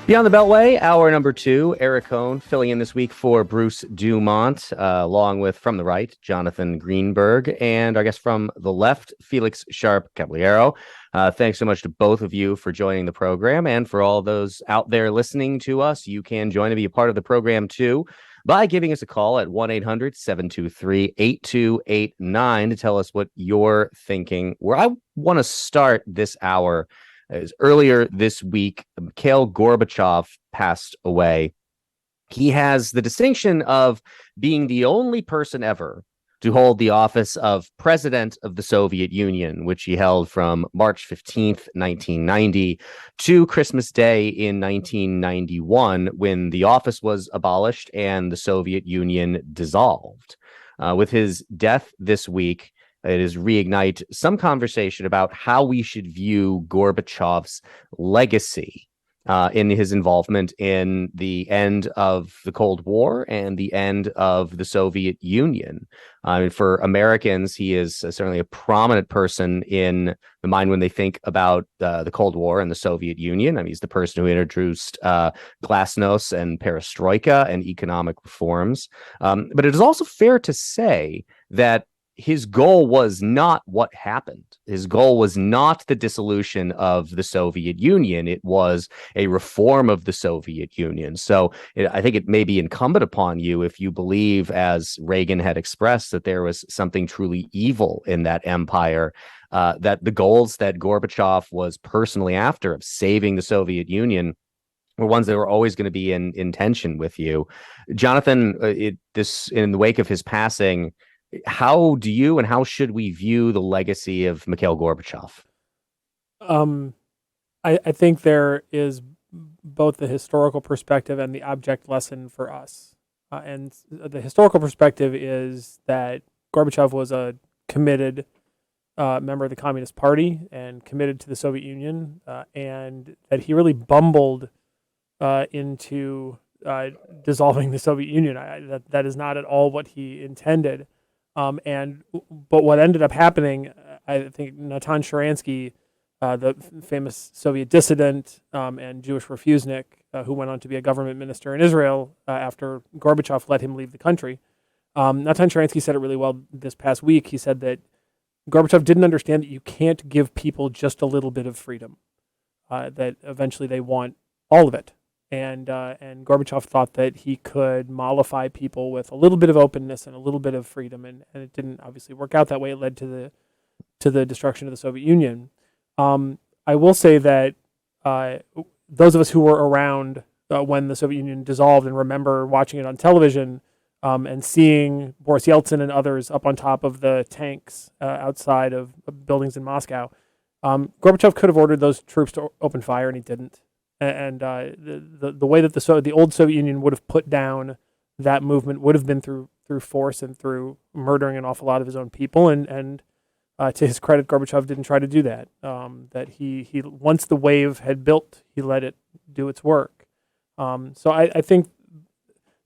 Beyond the Beltway, hour number two, Eric Cohn filling in this week for Bruce DuMont, along with from the right, Jonathan Greenberg, and I guess from the left, Felix Sharp Caballero. Thanks so much to both of you for joining the program, and for all those out there listening to us, you can join and be a part of the program too by giving us a call at 1-800-723-8289 to tell us what you're thinking. Where I want to start this hour is earlier this week, Mikhail Gorbachev passed away. He has the distinction of being the only person ever to hold the office of President of the Soviet Union, which he held from March 15th, 1990 to Christmas Day in 1991, when the office was abolished and the Soviet Union dissolved. With his death this week, it is reignite some conversation about how we should view Gorbachev's legacy in his involvement in the end of the Cold War and the end of the Soviet Union. For Americans, he is certainly a prominent person in the mind when they think about the Cold War and the Soviet Union. I mean, he's the person who introduced glasnost and perestroika and economic reforms. But it is also fair to say that his goal was not what happened. His goal was not the dissolution of the Soviet Union. It was a reform of the Soviet Union. So I think it may be incumbent upon you, if you believe, as Reagan had expressed, that there was something truly evil in that empire, that the goals that Gorbachev was personally after of saving the Soviet Union were ones that were always going to be in tension with you. Jonathan, in the wake of his passing, how do you and how should we view the legacy of Mikhail Gorbachev? I think there is both the historical perspective and the object lesson for us. And the historical perspective is that Gorbachev was a committed member of the Communist Party and committed to the Soviet Union, and that he really bumbled into dissolving the Soviet Union. That is not at all what he intended. But what ended up happening, I think Natan Sharansky, the famous Soviet dissident and Jewish refusenik, who went on to be a government minister in Israel after Gorbachev let him leave the country. Natan Sharansky said it really well this past week. He said that Gorbachev didn't understand that you can't give people just a little bit of freedom, that eventually they want all of it. And Gorbachev thought that he could mollify people with a little bit of openness and a little bit of freedom, and it didn't obviously work out that way. It led to the destruction of the Soviet Union. I will say that those of us who were around when the Soviet Union dissolved and remember watching it on television and seeing Boris Yeltsin and others up on top of the tanks outside of buildings in Moscow, Gorbachev could have ordered those troops to open fire, and he didn't. And the way that the old Soviet Union would have put down that movement would have been through force and through murdering an awful lot of his own people. And to his credit, Gorbachev didn't try to do that. That he once the wave had built, he let it do its work. So I think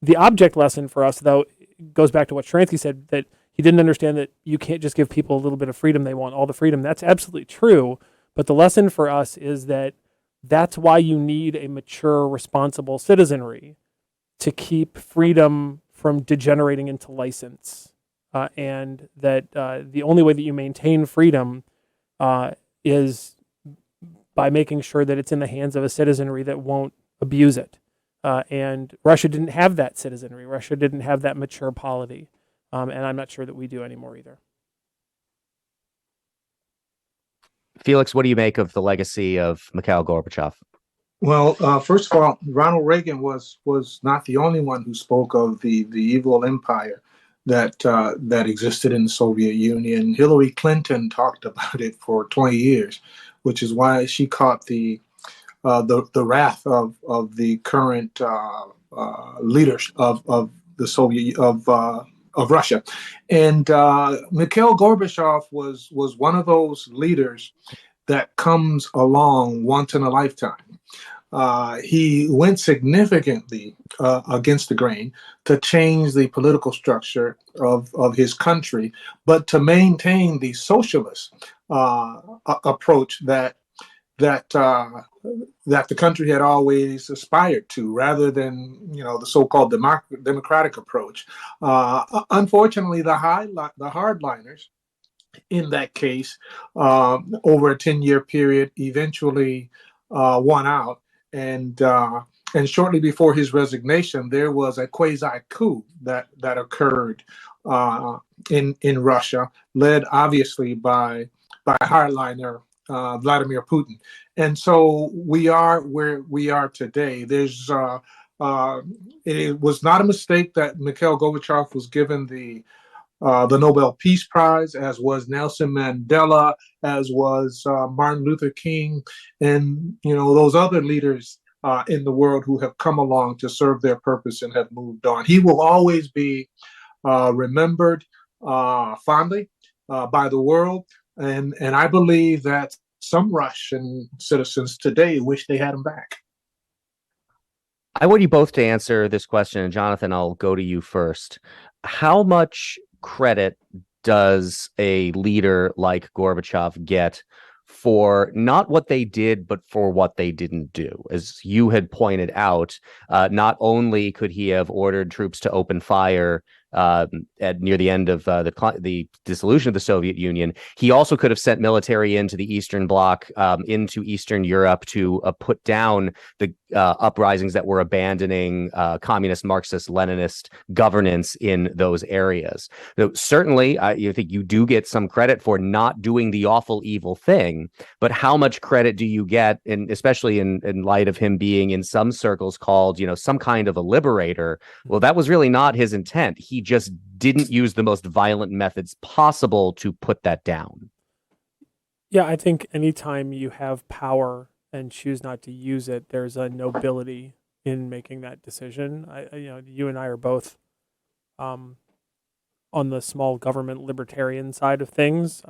the object lesson for us, though, goes back to what Sharansky said, that he didn't understand that you can't just give people a little bit of freedom. They want all the freedom. That's absolutely true. But the lesson for us is that that's why you need a mature, responsible citizenry to keep freedom from degenerating into license. And that the only way that you maintain freedom is by making sure that it's in the hands of a citizenry that won't abuse it. And Russia didn't have that citizenry. Russia didn't have that mature polity. And I'm not sure that we do anymore either. Felix, what do you make of the legacy of Mikhail Gorbachev? Well, first of all, Ronald Reagan was not the only one who spoke of the evil empire that existed in the Soviet Union. Hillary Clinton talked about it for 20 years, which is why she caught the wrath of the current leaders of the Soviet of Russia. And Mikhail Gorbachev was one of those leaders that comes along once in a lifetime. He went significantly against the grain to change the political structure of his country, but to maintain the socialist approach that that that the country had always aspired to, rather than the so-called democratic approach. Unfortunately, the hardliners in that case, over a 10-year period, eventually won out. And shortly before his resignation, there was a quasi coup that occurred in Russia, led obviously by hardliner Vladimir Putin. And so we are where we are today. It was not a mistake that Mikhail Gorbachev was given the Nobel Peace Prize, as was Nelson Mandela, as was Martin Luther King, and those other leaders in the world who have come along to serve their purpose and have moved on. He will always be remembered fondly by the world, and I believe that some Russian citizens today wish they had him back. I want you both to answer this question, and Jonathan, I'll go to you first. How much credit does a leader like Gorbachev get for not what they did, but for what they didn't do? As you had pointed out, not only could he have ordered troops to open fire near the end of the dissolution of the Soviet Union, he also could have sent military into the Eastern Bloc, into Eastern Europe to put down the uprisings that were abandoning communist, Marxist, Leninist governance in those areas. So certainly, I think you do get some credit for not doing the awful, evil thing, but how much credit do you get, and especially in light of him being in some circles called, some kind of a liberator? Well, that was really not his intent. He just didn't use the most violent methods possible to put that down. Yeah, I think anytime you have power and choose not to use it, there's a nobility in making that decision. You and I are both on the small government libertarian side of things.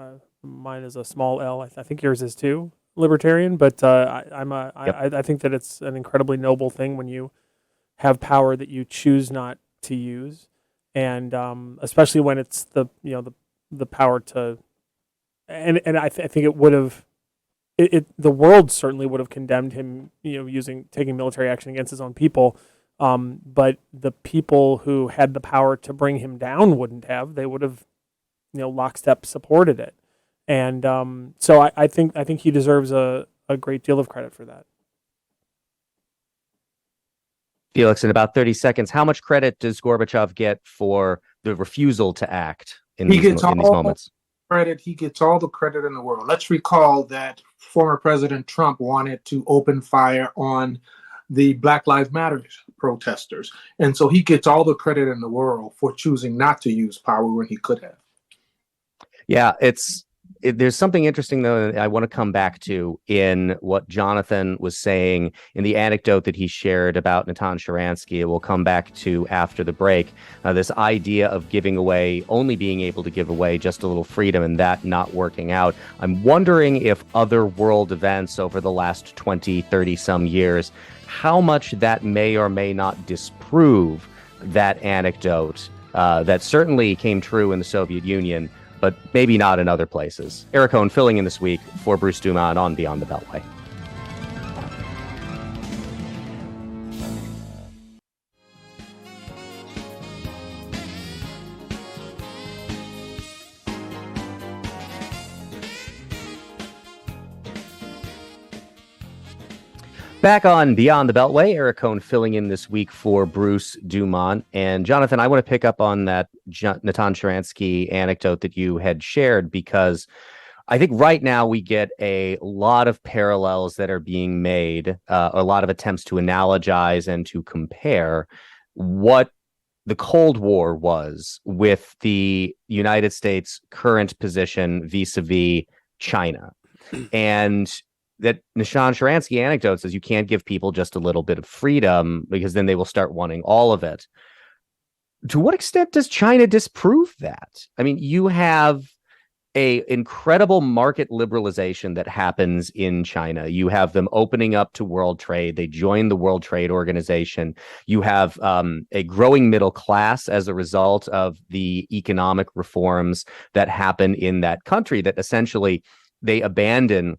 Mine is a small L. I think yours is too libertarian, but I think that it's an incredibly noble thing when you have power that you choose not to use. And especially when it's the power to, and I think it would have, the world certainly would have condemned him, taking military action against his own people, but the people who had the power to bring him down wouldn't have. They would have, lockstep supported it, and so I think he deserves a great deal of credit for that. Felix, in about 30 seconds, how much credit does Gorbachev get for the refusal to act in these moments? He gets all the credit in the world. Let's recall that former President Trump wanted to open fire on the Black Lives Matter protesters. And so he gets all the credit in the world for choosing not to use power when he could have. Yeah, there's something interesting, though, that I want to come back to in what Jonathan was saying in the anecdote that he shared about Natan Sharansky. We'll come back to after the break. This idea of only being able to give away just a little freedom, and that not working out. I'm wondering if other world events over the last 20, 30 some years, how much that may or may not disprove that anecdote that certainly came true in the Soviet Union, but maybe not in other places. Eric Cohn filling in this week for Bruce DuMont on Beyond the Beltway. Back on Beyond the Beltway, Eric Cohn filling in this week for Bruce DuMont. And Jonathan, I want to pick up on that Natan Sharansky anecdote that you had shared, because I think right now we get a lot of parallels that are being made, a lot of attempts to analogize and to compare what the Cold War was with the United States' current position vis-a-vis China. And that Natan Sharansky anecdote says you can't give people just a little bit of freedom because then they will start wanting all of it. To what extent does China disprove that? I mean, you have a incredible market liberalization that happens in China. You have them opening up to world trade. They join the World Trade Organization. You have a growing middle class as a result of the economic reforms that happen in that country, that essentially they abandon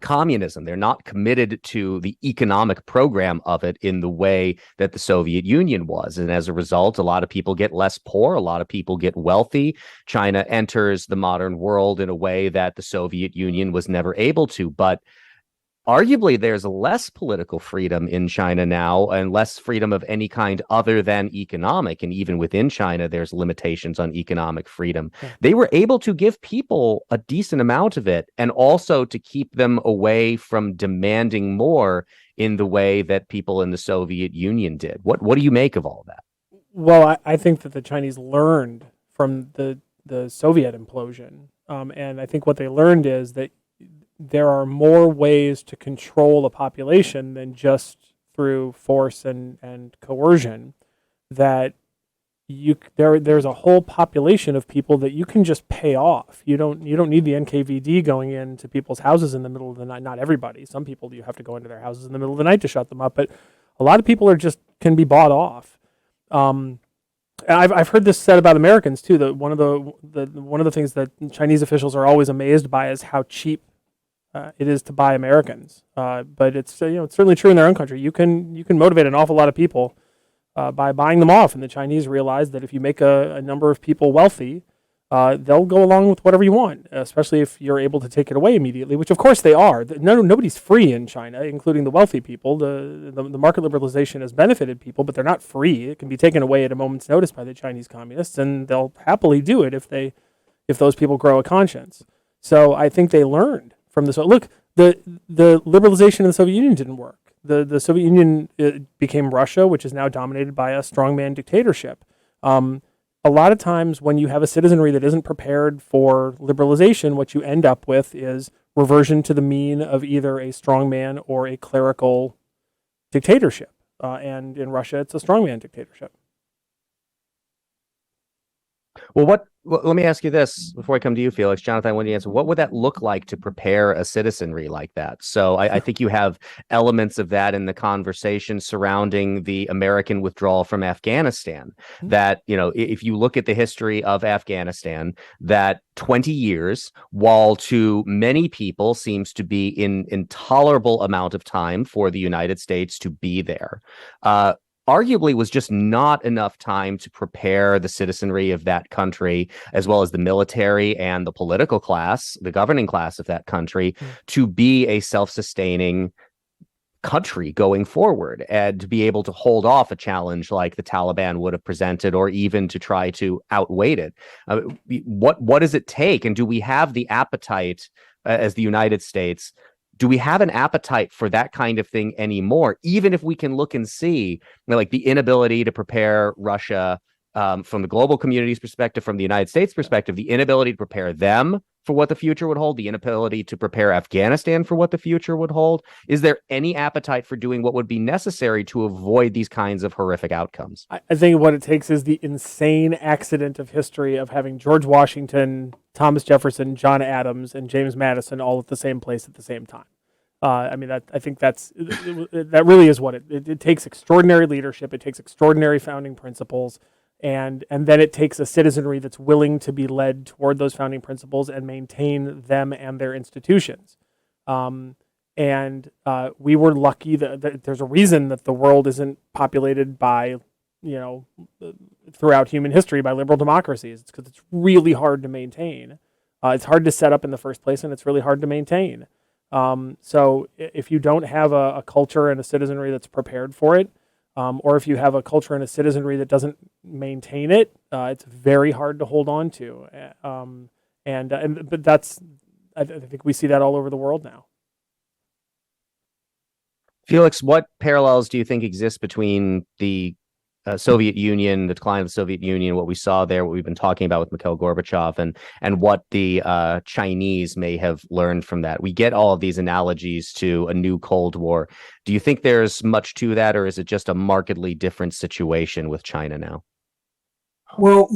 communism. They're not committed to the economic program of it in the way that the Soviet Union was. And as a result, a lot of people get less poor, a lot of people get wealthy. China enters the modern world in a way that the Soviet Union was never able to. But arguably, there's less political freedom in China now and less freedom of any kind other than economic. And even within China, there's limitations on economic freedom. Yeah. They were able to give people a decent amount of it and also to keep them away from demanding more in the way that people in the Soviet Union did. What do you make of all that? Well, I think that the Chinese learned from the Soviet implosion. And I think what they learned is that there are more ways to control a population than just through force and coercion. That there's a whole population of people that you can just pay off. You don't need the NKVD going into people's houses in the middle of the night. Not everybody. Some people you have to go into their houses in the middle of the night to shut them up. But a lot of people can be bought off. I've heard this said about Americans too. That one of the things that Chinese officials are always amazed by is how cheap it is to buy Americans, but it's certainly true in their own country. You can motivate an awful lot of people by buying them off, and the Chinese realize that if you make a number of people wealthy, they'll go along with whatever you want, especially if you're able to take it away immediately. Which of course they are. Nobody's free in China, including the wealthy people. The market liberalization has benefited people, but they're not free. It can be taken away at a moment's notice by the Chinese communists, and they'll happily do it if those people grow a conscience. So I think they learned from this. Look, the liberalization of the Soviet Union didn't work. The Soviet Union became Russia, which is now dominated by a strongman dictatorship. A lot of times when you have a citizenry that isn't prepared for liberalization, what you end up with is reversion to the mean of either a strongman or a clerical dictatorship. And in Russia, it's a strongman dictatorship. Well, let me ask you this before I come to you, Felix. Jonathan, when you answer, what would that look like to prepare a citizenry like that? So I think you have elements of that in the conversation surrounding the American withdrawal from Afghanistan. That, if you look at the history of Afghanistan, that 20 years, while to many people seems to be an intolerable amount of time for the United States to be there, arguably was just not enough time to prepare the citizenry of that country, as well as the military and the political class, the governing class of that country, to be a self-sustaining country going forward and to be able to hold off a challenge like the Taliban would have presented, or even to try to outweigh it. What does it take? And do we have the appetite as the United States? Do we have an appetite for that kind of thing anymore? Even if we can look and see like the inability to prepare Russia from the global community's perspective, from the United States perspective, the inability to prepare them for what the future would hold, the inability to prepare Afghanistan for what the future would hold. Is there any appetite for doing what would be necessary to avoid these kinds of horrific outcomes? I think what it takes is the insane accident of history of having George Washington, Thomas Jefferson, John Adams, and James Madison all at the same place at the same time. I think that really is what it takes. Extraordinary leadership. It takes extraordinary founding principles. And then it takes a citizenry that's willing to be led toward those founding principles and maintain them and their institutions. We were lucky that there's a reason that the world isn't populated by, throughout human history by liberal democracies. It's because it's really hard to maintain. It's hard to set up in the first place, and it's really hard to maintain. So if you don't have a culture and a citizenry that's prepared for it, or if you have a culture and a citizenry that doesn't maintain it, it's very hard to hold on to. But I think we see that all over the world now. Felix, what parallels do you think exist between the Soviet Union, the decline of the Soviet Union, what we saw there, what we've been talking about with Mikhail Gorbachev, and what the Chinese may have learned from that? We get all of these analogies to a new Cold War. Do you think there's much to that, or is it just a markedly different situation with China now? Well,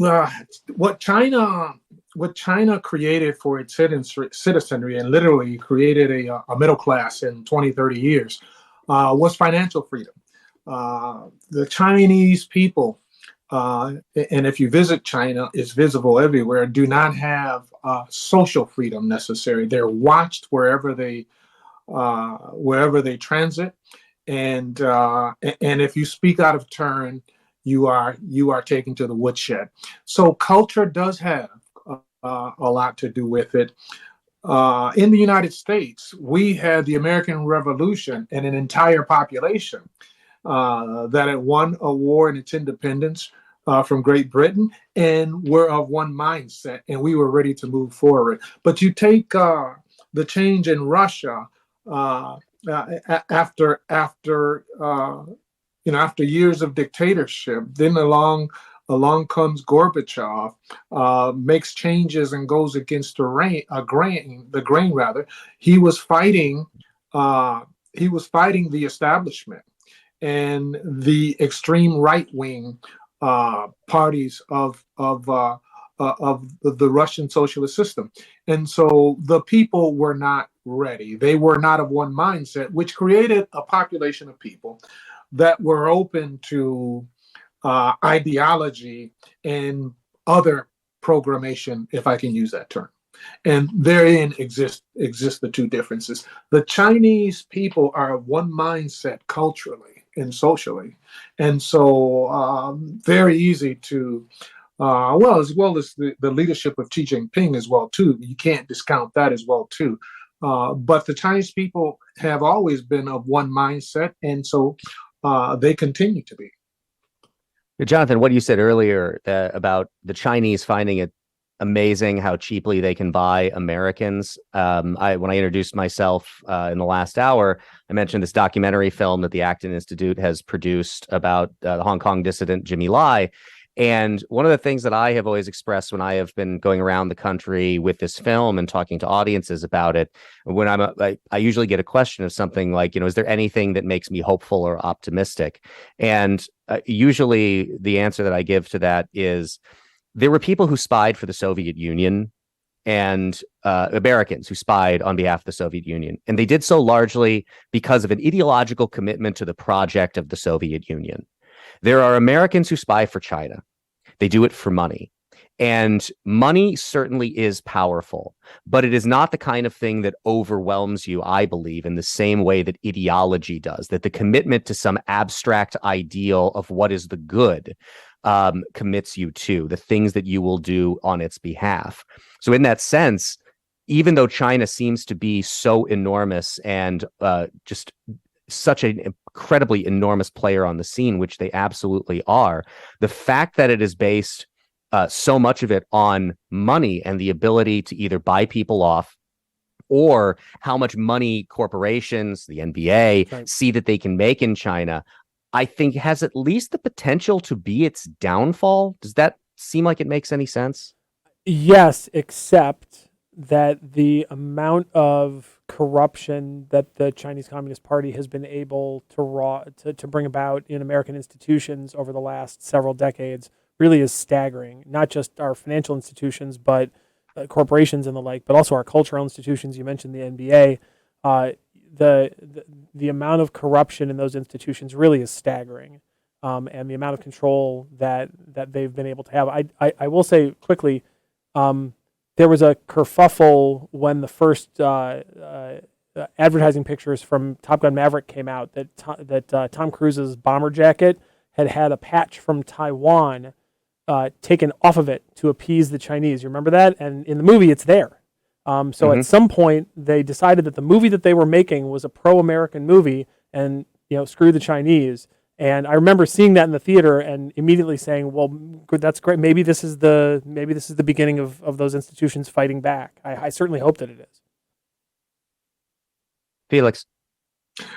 what China created for its citizenry and literally created a middle class in 20, 30 years was financial freedom. The Chinese people, and if you visit China, it's visible everywhere, do not have social freedom necessary. They're watched wherever they wherever they transit, and if you speak out of turn, you are taken to the woodshed. So culture does have a lot to do with it. In the United States, we had the American Revolution and an entire population that had won a war in its independence from Great Britain and were of one mindset, and we were ready to move forward. But you take the change in Russia after after years of dictatorship, then along comes Gorbachev, makes changes and goes against the grain rather. He was fighting the establishment and the extreme right wing parties of the Russian socialist system, and so the people were not ready. They were not of one mindset, which created a population of people that were open to ideology and other programmation, if I can use that term. And therein exist the two differences. The Chinese people are of one mindset culturally and socially, and so very easy to as well as the leadership of Xi Jinping as well too. You can't discount that as well too. But the Chinese people have always been of one mindset, and so they continue to be. Jonathan, what you said earlier about the Chinese finding it amazing how cheaply they can buy Americans. When I introduced myself in the last hour, I mentioned this documentary film that the Acton Institute has produced about the Hong Kong dissident Jimmy Lai. And one of the things that I have always expressed when I have been going around the country with this film and talking to audiences about it, when I usually get a question of something like, is there anything that makes me hopeful or optimistic? And usually the answer that I give to that is there were people who spied for the Soviet Union and Americans who spied on behalf of the Soviet Union. And they did so largely because of an ideological commitment to the project of the Soviet Union. There are Americans who spy for China. They do it for money. And money certainly is powerful, but it is not the kind of thing that overwhelms you, I believe, in the same way that ideology does, that the commitment to some abstract ideal of what is the good commits you to the things that you will do on its behalf. So in that sense, even though China seems to be so enormous and just such an incredibly enormous player on the scene, which they absolutely are, the fact that it is based so much of it on money and the ability to either buy people off or how much money corporations, the NBA, see that they can make in China, I think has at least the potential to be its downfall. Does that seem like it makes any sense? Yes, except that the amount of corruption that the Chinese Communist Party has been able to bring about in American institutions over the last several decades really is staggering. Not just our financial institutions, but corporations and the like, but also our cultural institutions. You mentioned the NBA. The amount of corruption in those institutions really is staggering, and the amount of control that they've been able to have. I will say quickly, there was a kerfuffle when the first advertising pictures from Top Gun Maverick came out that Tom Cruise's bomber jacket had a patch from Taiwan taken off of it to appease the Chinese. You remember that? And in the movie, it's there. So at some point, they decided that the movie that they were making was a pro-American movie, and screw the Chinese. And I remember seeing that in the theater and immediately saying, "Well, good, that's great. Maybe this is the beginning of those institutions fighting back." I certainly hope that it is. Felix.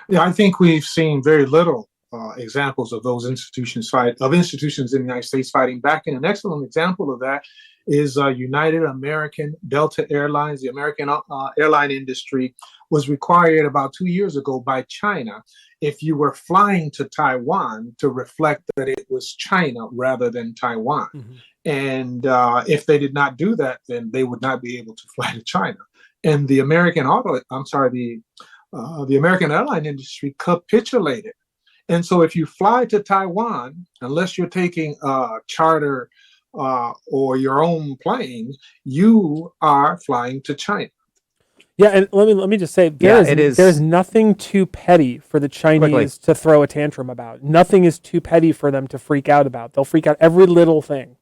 Yeah, I think we've seen very little examples of those institutions in the United States fighting back. And an excellent example of that is United American Delta Airlines. The American airline industry was required about 2 years ago by China if you were flying to Taiwan to reflect that it was China rather than Taiwan. Mm-hmm. And if they did not do that, then they would not be able to fly to China. And the American airline industry capitulated. And so if you fly to Taiwan, unless you're taking a charter or your own plane, you are flying to China. Yeah, and let me just say there's nothing too petty for the Chinese to throw a tantrum about. Nothing is too petty for them to freak out about. They'll freak out every little thing.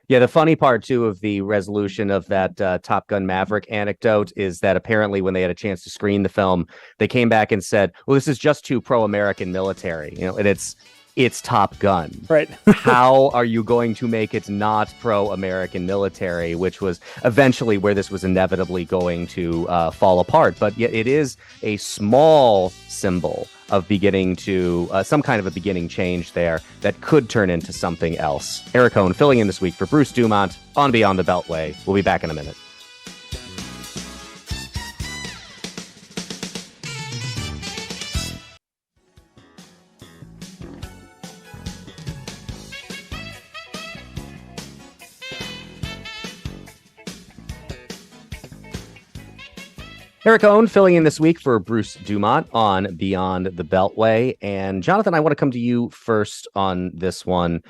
Yeah, the funny part too of the resolution of that Top Gun Maverick anecdote is that apparently when they had a chance to screen the film, they came back and said, "Well, this is just too pro-American military," and it's Top Gun. Right. How are you going to make it not pro-American military, which was eventually where this was inevitably going to fall apart. But yet it is a small symbol of beginning to some kind of a beginning change there that could turn into something else. Eric Cohn filling in this week for Bruce DuMont on Beyond the Beltway. We'll be back in a minute. Eric Cohn filling in this week for Bruce DuMont on Beyond the Beltway. And Jonathan, I want to come to you first on this one.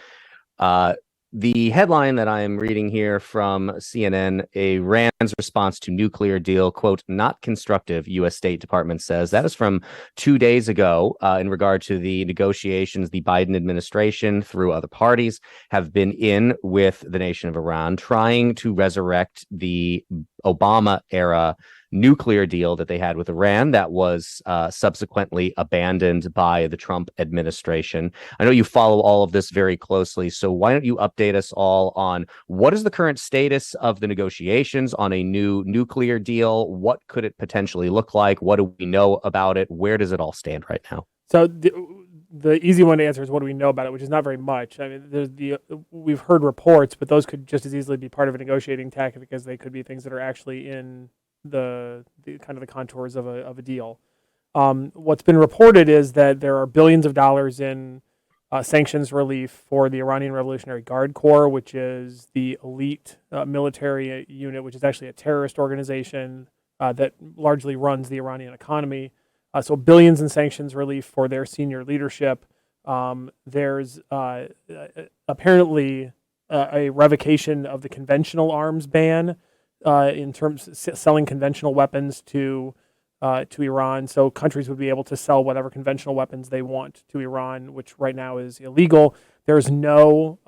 The headline that I'm reading here from CNN, Iran's response to nuclear deal, quote, not constructive, U.S. State Department says. That is from 2 days ago in regard to the negotiations the Biden administration, through other parties, have been in with the nation of Iran, trying to resurrect the Obama-era nuclear deal that they had with Iran that was subsequently abandoned by the Trump administration. I know you follow all of this very closely, so why don't you update us all on what is the current status of the negotiations on a new nuclear deal? What could it potentially look like? What do we know about it? Where does it all stand right now? So the easy one to answer is what do we know about it, which is not very much. I mean, we've heard reports, but those could just as easily be part of a negotiating tactic as they could be things that are actually in the kind of the contours of a deal. What's been reported is that there are billions of dollars in sanctions relief for the Iranian Revolutionary Guard Corps, which is the elite military unit, which is actually a terrorist organization that largely runs the Iranian economy. So billions in sanctions relief for their senior leadership. There's apparently a revocation of the conventional arms ban in terms of selling conventional weapons to Iran. So countries would be able to sell whatever conventional weapons they want to Iran, which right now is illegal. There's no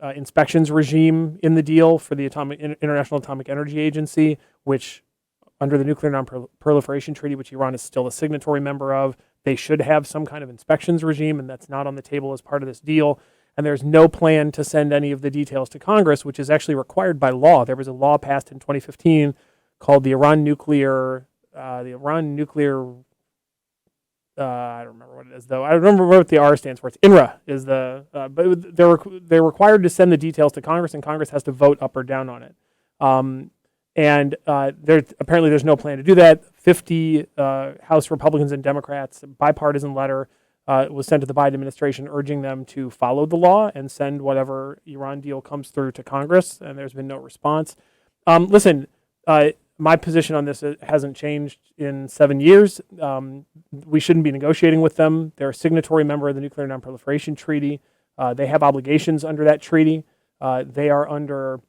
inspections regime in the deal for the International Atomic Energy Agency, which under the Nuclear Non-Proliferation Treaty, which Iran is still a signatory member of, they should have some kind of inspections regime, and that's not on the table as part of this deal. And there's no plan to send any of the details to Congress, which is actually required by law. There was a law passed in 2015 called the Iran Nuclear, I don't remember what it is though. I remember what the R stands for. It's INRA is the, but they're required to send the details to Congress, and Congress has to vote up or down on it. There's no plan to do that. 50 House Republicans and Democrats, a bipartisan letter was sent to the Biden administration urging them to follow the law and send whatever Iran deal comes through to Congress, and there's been no response. Listen, my position on this hasn't changed in 7 years. We shouldn't be negotiating with them. They're a signatory member of the Nuclear Non-Proliferation Treaty. They have obligations under that treaty. They are under,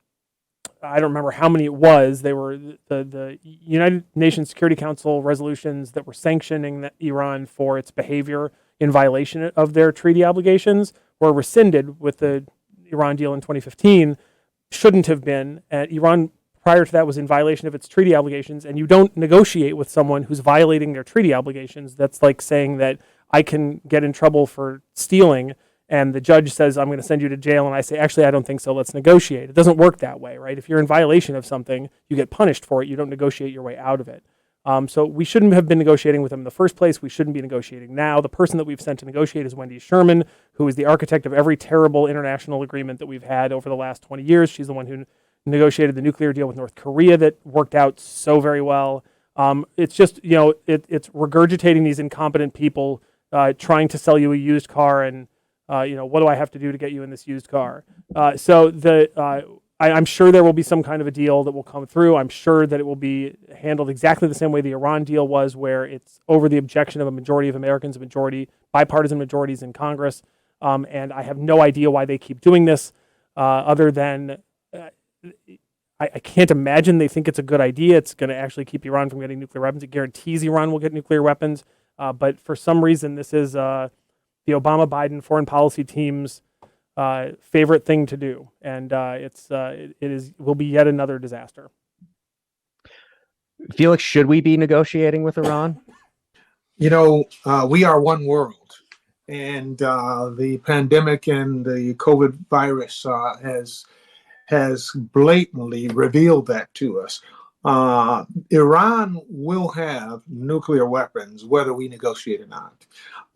I don't remember how many it was. They were the United Nations Security Council resolutions that were sanctioning Iran for its behavior in violation of their treaty obligations were rescinded with the Iran deal in 2015. Shouldn't have been. Iran prior to that was in violation of its treaty obligations, and you don't negotiate with someone who's violating their treaty obligations. That's like saying that I can get in trouble for stealing, and the judge says, I'm going to send you to jail, and I say, actually, I don't think so, let's negotiate. It doesn't work that way, right? If you're in violation of something, you get punished for it. You don't negotiate your way out of it. So we shouldn't have been negotiating with them in the first place. We shouldn't be negotiating now. The person that we've sent to negotiate is Wendy Sherman, who is the architect of every terrible international agreement that we've had over the last 20 years. She's the one who negotiated the nuclear deal with North Korea that worked out so very well. It's just, it's regurgitating these incompetent people trying to sell you a used car and, what do I have to do to get you in this used car? I'm sure there will be some kind of a deal that will come through. I'm sure that it will be handled exactly the same way the Iran deal was, where it's over the objection of a majority of Americans, bipartisan majorities in Congress. And I have no idea why they keep doing this other than I can't imagine they think it's a good idea. It's going to actually keep Iran from getting nuclear weapons. It guarantees Iran will get nuclear weapons. But for some reason, this is the Obama-Biden foreign policy team's favorite thing to do, and will be yet another disaster. Felix, should we be negotiating with Iran? We are one world, and the pandemic and the COVID virus has blatantly revealed that to us. Iran will have nuclear weapons, whether we negotiate or not.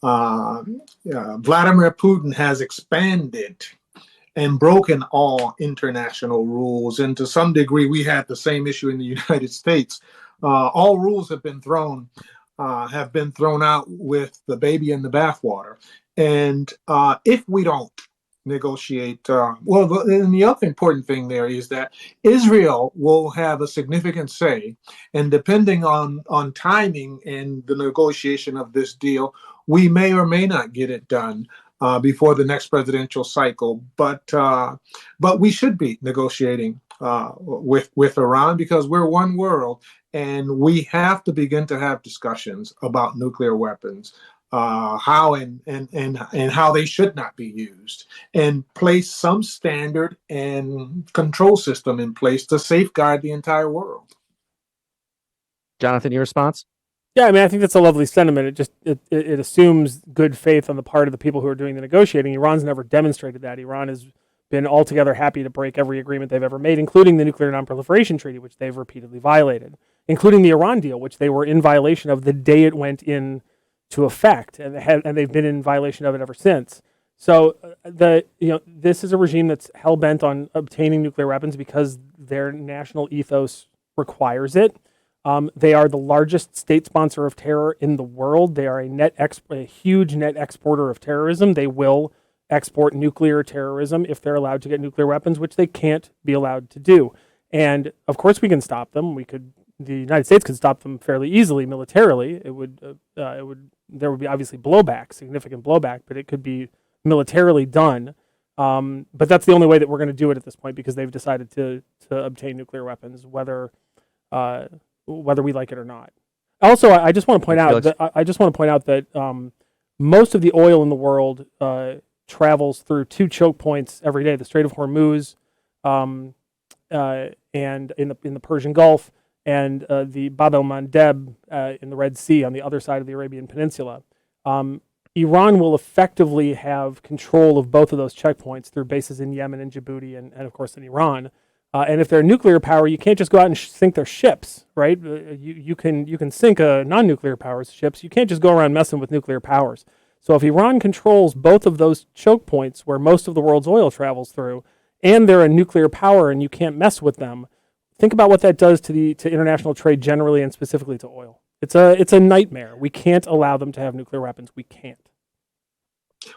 Vladimir Putin has expanded and broken all international rules. And to some degree, we had the same issue in the United States. All rules have been thrown out with the baby in the bathwater. And if we don't negotiate, and the other important thing there is that Israel will have a significant say. And depending on timing and the negotiation of this deal, we may or may not get it done before the next presidential cycle. But we should be negotiating with Iran, because we're one world, and we have to begin to have discussions about nuclear weapons, how and how they should not be used, and place some standard and control system in place to safeguard the entire world. Jonathan, your response? Yeah, I mean, I think that's a lovely sentiment. It assumes good faith on the part of the people who are doing the negotiating. Iran's never demonstrated that. Iran has been altogether happy to break every agreement they've ever made, including the Nuclear Non-Proliferation Treaty, which they've repeatedly violated, including the Iran deal, which they were in violation of the day it went into effect, and they've been in violation of it ever since. So this is a regime that's hell bent on obtaining nuclear weapons because their national ethos requires it. They are the largest state sponsor of terror in the world. They are a huge net exporter of terrorism. They will export nuclear terrorism if they're allowed to get nuclear weapons, which they can't be allowed to do. And of course, we can stop them. The United States could stop them fairly easily militarily. There would be obviously blowback, significant blowback, but it could be militarily done. But that's the only way that we're going to do it at this point, because they've decided to obtain nuclear weapons, whether we like it or not. Also, I just want to point out that most of the oil in the world travels through two choke points every day: the Strait of Hormuz, and in the Persian Gulf, and the Bab el-Mandeb in the Red Sea on the other side of the Arabian Peninsula. Iran will effectively have control of both of those checkpoints through bases in Yemen and Djibouti, and of course in Iran. And if they're a nuclear power, you can't just go out and sink their ships, right? You can sink a non-nuclear power's ships. You can't just go around messing with nuclear powers. So if Iran controls both of those choke points where most of the world's oil travels through, and they're a nuclear power and you can't mess with them, think about what that does to international trade generally and specifically to oil. It's a nightmare. We can't allow them to have nuclear weapons. We can't.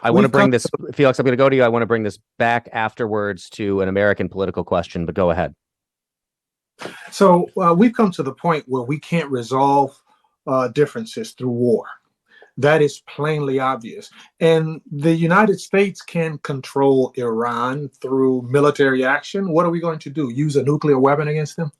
I want to bring this, Felix, I'm going to go to you. I want to bring this back afterwards to an American political question, but go ahead. So we've come to the point where we can't resolve differences through war. That is plainly obvious. And the United States can control Iran through military action. What are we going to do? Use a nuclear weapon against them?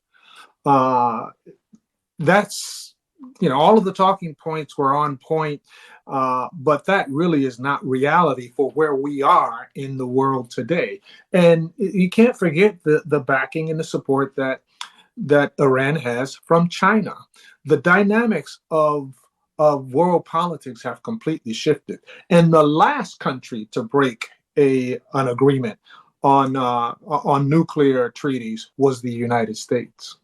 That's, all of the talking points were on point, but that really is not reality for where we are in the world today. And you can't forget the backing and the support that Iran has from China. The dynamics of world politics have completely shifted. And the last country to break an agreement on nuclear treaties was the United States.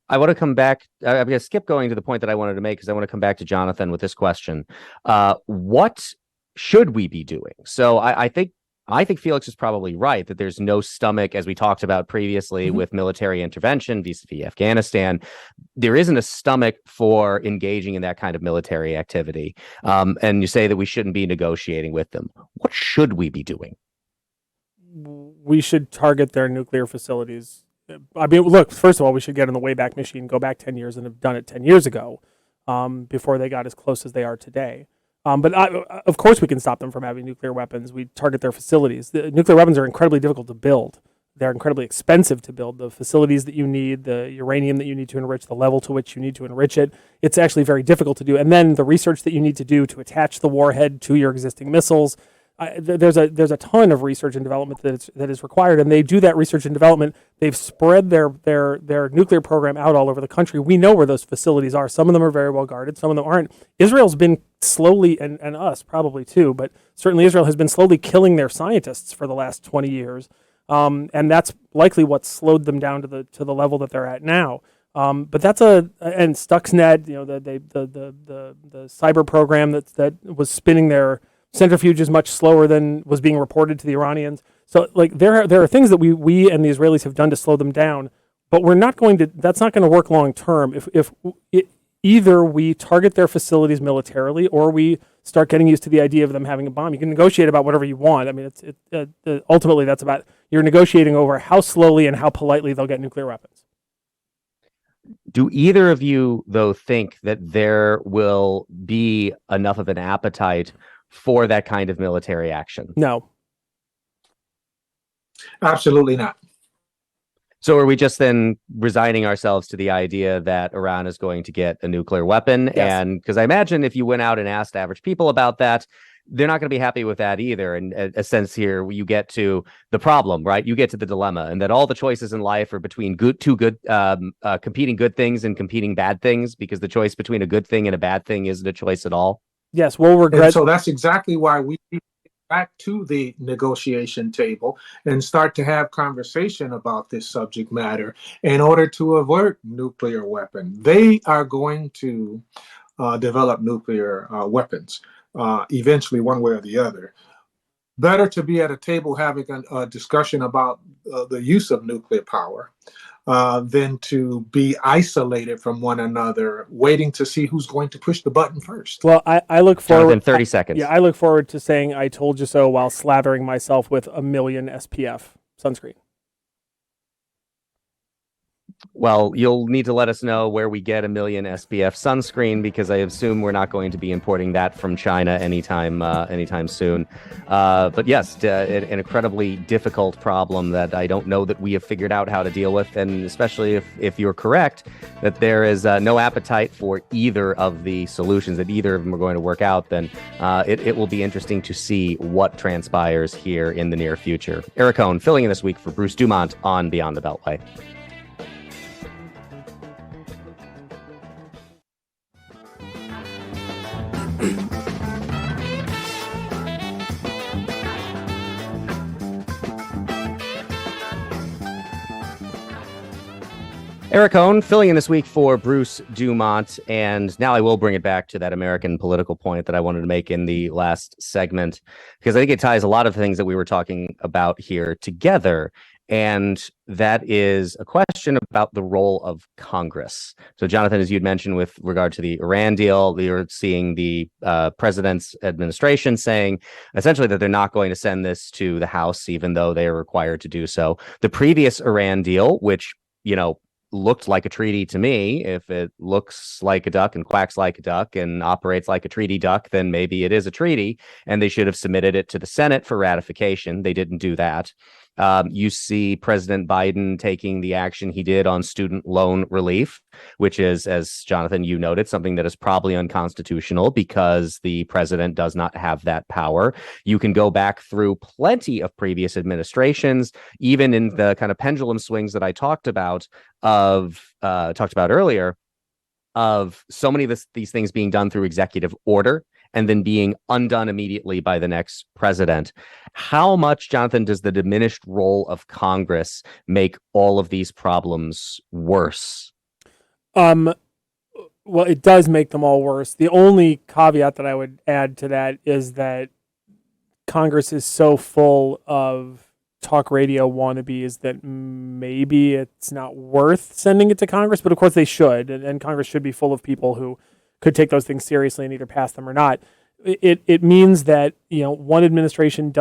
I want to come back. I'm going to skip going to the point that I wanted to make because I want to come back to Jonathan with this question. What should we be doing? So I think Felix is probably right that there's no stomach, as we talked about previously, with military intervention vis-a-vis Afghanistan. There isn't a stomach for engaging in that kind of military activity. And you say that we shouldn't be negotiating with them. What should we be doing? We should target their nuclear facilities. I mean, look, first of all, we should get in the Wayback Machine, go back 10 years and have done it 10 years ago before they got as close as they are today. But of course we can stop them from having nuclear weapons. We target their facilities. The nuclear weapons are incredibly difficult to build. They're incredibly expensive to build. The facilities that you need, the uranium that you need to enrich, the level to which you need to enrich it, it's actually very difficult to do. And then the research that you need to do to attach the warhead to your existing missiles. There's a ton of research and development that is required, and they do that research and development. They've spread their nuclear program out all over the country. We know where those facilities are. Some of them are very well guarded. Some of them aren't. Israel's been slowly, and us probably too, but certainly Israel has been slowly killing their scientists for the last 20 years. And that's likely what slowed them down to the level that they're at now. But that's and Stuxnet, the cyber program that was spinning their centrifuges much slower than was being reported to the Iranians. So there are things that we and the Israelis have done to slow them down, but that's not going to work long term. If either we target their facilities militarily or we start getting used to the idea of them having a bomb. You can negotiate about whatever you want. I mean, ultimately that's about you're negotiating over how slowly and how politely they'll get nuclear weapons. Do either of you, though, think that there will be enough of an appetite for that kind of military action? No. Absolutely not. So are we just then resigning ourselves to the idea that Iran is going to get a nuclear weapon? Yes. And because I imagine if you went out and asked average people about that, they're not going to be happy with that either. And a sense here, you get to the problem, right? You get to the dilemma, and that all the choices in life are between competing good things and competing bad things, because the choice between a good thing and a bad thing isn't a choice at all. Yes, we'll regret. And so that's exactly why we get back to the negotiation table and start to have conversation about this subject matter in order to avert nuclear weapon. They are going to develop nuclear weapons eventually, one way or the other. Better to be at a table having a discussion about the use of nuclear power than to be isolated from one another, waiting to see who's going to push the button first. Well, I look forward. Jonathan, 30 seconds. Yeah, I look forward to saying "I told you so" while slathering myself with 1,000,000 SPF sunscreen. Well, you'll need to let us know where we get 1,000,000 SPF sunscreen, because I assume we're not going to be importing that from China anytime soon. But yes, an incredibly difficult problem that I don't know that we have figured out how to deal with, and especially if you're correct that there is no appetite for either of the solutions, that either of them are going to work out, then it will be interesting to see what transpires here in the near future. Eric Cohn filling in this week for Bruce DuMont on Beyond the Beltway. Eric Cohn filling in this week for Bruce DuMont, and now I will bring it back to that American political point that I wanted to make in the last segment, because I think it ties a lot of things that we were talking about here together, and that is a question about the role of Congress. So, Jonathan, as you'd mentioned with regard to the Iran deal, you're seeing the president's administration saying essentially that they're not going to send this to the House, even though they are required to do so. The previous Iran deal, which, looked like a treaty to me. If it looks like a duck and quacks like a duck and operates like a treaty duck, then maybe it is a treaty, and they should have submitted it to the Senate for ratification. They didn't do that. You see President Biden taking the action he did on student loan relief, which is, as Jonathan, you noted, something that is probably unconstitutional because the president does not have that power. You can go back through plenty of previous administrations, even in the kind of pendulum swings that I talked about earlier, of so many of these things being done through executive order and then being undone immediately by the next president. How much, Jonathan, does the diminished role of Congress make all of these problems worse? Well, it does make them all worse. The only caveat that I would add to that is that Congress is so full of talk radio wannabes that maybe it's not worth sending it to Congress, but of course they should, and Congress should be full of people who could take those things seriously and either pass them or not. It means that one administration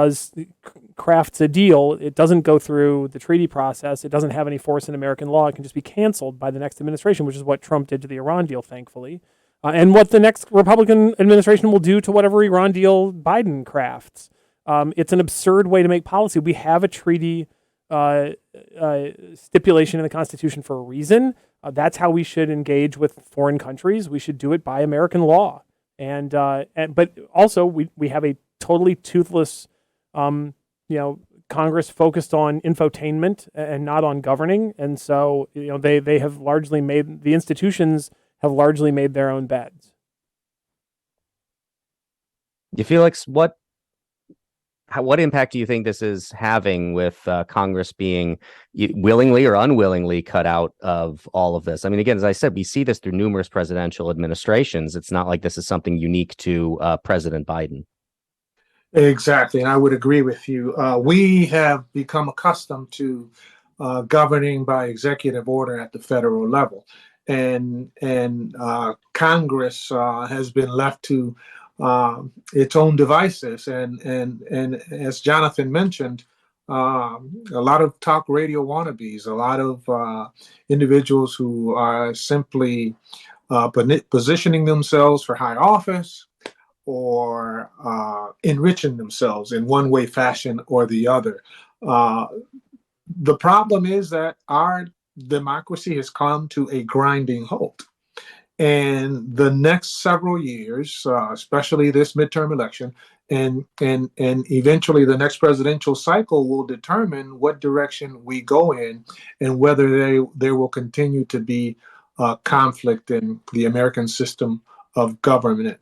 crafts a deal. It doesn't go through the treaty process. It doesn't have any force in American law. It can just be canceled by the next administration, which is what Trump did to the Iran deal, thankfully, and what the next Republican administration will do to whatever Iran deal Biden crafts. It's an absurd way to make policy. We have a treaty stipulation in the Constitution for a reason. That's how we should engage with foreign countries. We should do it by American law. But also we have a totally toothless, Congress focused on infotainment and not on governing. And so, they have largely made, the institutions have largely made their own beds. You feel like what impact do you think this is having with Congress being willingly or unwillingly cut out of all of this? I mean, again, as I said, we see this through numerous presidential administrations. It's not like this is something unique to President Biden. Exactly, and I would agree with you. We have become accustomed to governing by executive order at the federal level, and Congress has been left to its own devices. And as Jonathan mentioned, a lot of talk radio wannabes, a lot of individuals who are simply positioning themselves for high office or enriching themselves in one way, fashion, or the other. The problem is that our democracy has come to a grinding halt. And the next several years, especially this midterm election, and eventually the next presidential cycle will determine what direction we go in and whether there will continue to be conflict in the American system of governance.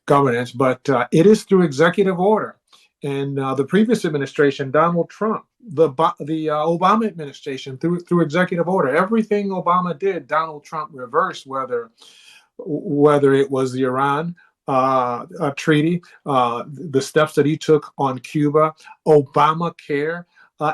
But it is through executive order. And the previous administration, Donald Trump, the Obama administration, through executive order, everything Obama did, Donald Trump reversed, whether it was the Iran treaty, the steps that he took on Cuba, Obamacare,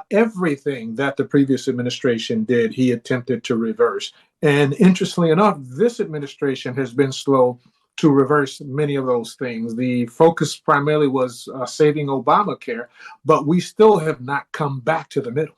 everything that the previous administration did, he attempted to reverse. And interestingly enough, this administration has been slow to reverse many of those things. The focus primarily was saving Obamacare, but we still have not come back to the middle.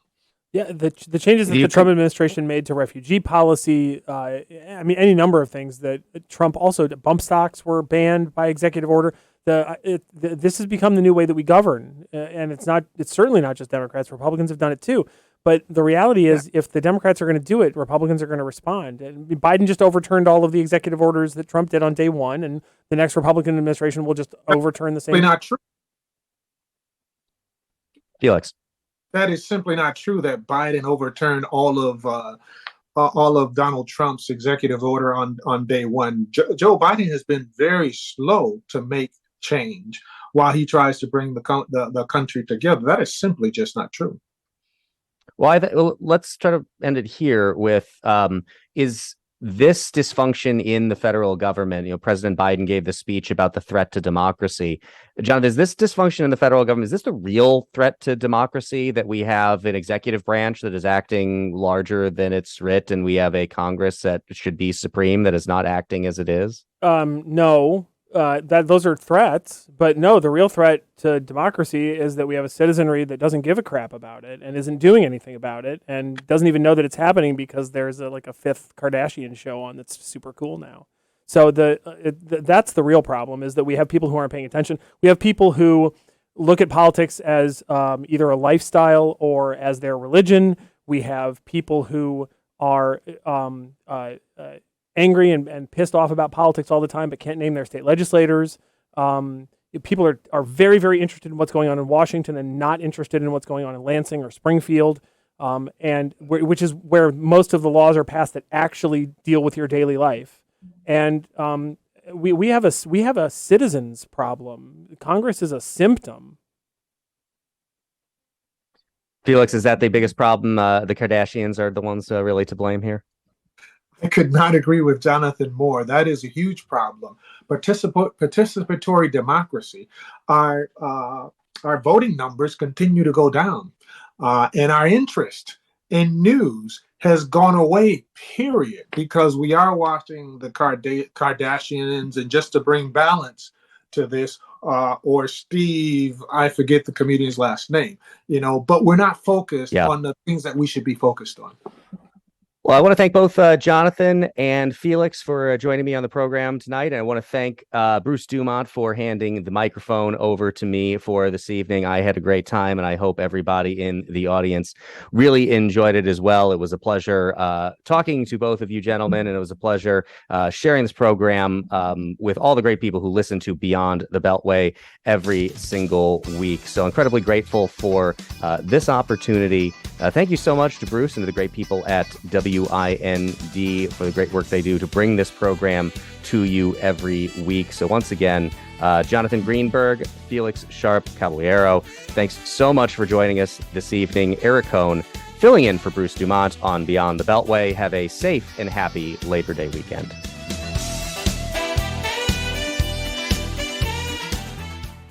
Yeah, the changes that the Trump administration made to refugee policy, any number of things that Trump also, bump stocks were banned by executive order. This has become the new way that we govern. And it's certainly not just Democrats. Republicans have done it too. But the reality is, if the Democrats are going to do it, Republicans are going to respond. And Biden just overturned all of the executive orders that Trump did on day one, and the next Republican administration will just overturn the same. Simply not true. Felix. That is simply not true. That Biden overturned all of Donald Trump's executive order on day one. Joe Biden has been very slow to make change while he tries to bring the country together. That is simply just not true. Well, let's try to end it here with, is this dysfunction in the federal government, President Biden gave the speech about the threat to democracy. John, is this dysfunction in the federal government, is this the real threat to democracy, that we have an executive branch that is acting larger than its writ, and we have a Congress that should be supreme that is not acting as it is? No. Those are threats, but no, the real threat to democracy is that we have a citizenry that doesn't give a crap about it and isn't doing anything about it and doesn't even know that it's happening because there's a fifth Kardashian show on that's super cool now. So that's the real problem, is that we have people who aren't paying attention. We have people who look at politics as either a lifestyle or as their religion. We have people who are angry and pissed off about politics all the time, but can't name their state legislators. People are very, very interested in what's going on in Washington and not interested in what's going on in Lansing or Springfield, which is where most of the laws are passed that actually deal with your daily life. And we have a citizens problem. Congress is a symptom. Felix, is that the biggest problem? The Kardashians are the ones really to blame here? I could not agree with Jonathan more. That is a huge problem. Participatory democracy. Our voting numbers continue to go down, and our interest in news has gone away, period, because we are watching the Kardashians, and just to bring balance to this, or Steve, I forget the comedian's last name, but we're not focused on the things that we should be focused on. Well, I want to thank both Jonathan and Felix for joining me on the program tonight. And I want to thank Bruce DuMont for handing the microphone over to me for this evening. I had a great time, and I hope everybody in the audience really enjoyed it as well. It was a pleasure talking to both of you gentlemen, and it was a pleasure sharing this program with all the great people who listen to Beyond the Beltway every single week. So incredibly grateful for this opportunity. Thank you so much to Bruce and to the great people at WIND for the great work they do to bring this program to you every week. So once again, Jonathan Greenberg, Felix Sharp Caballero, thanks so much for joining us this evening. Eric Cohn filling in for Bruce DuMont on Beyond the Beltway. Have a safe and happy Labor Day weekend.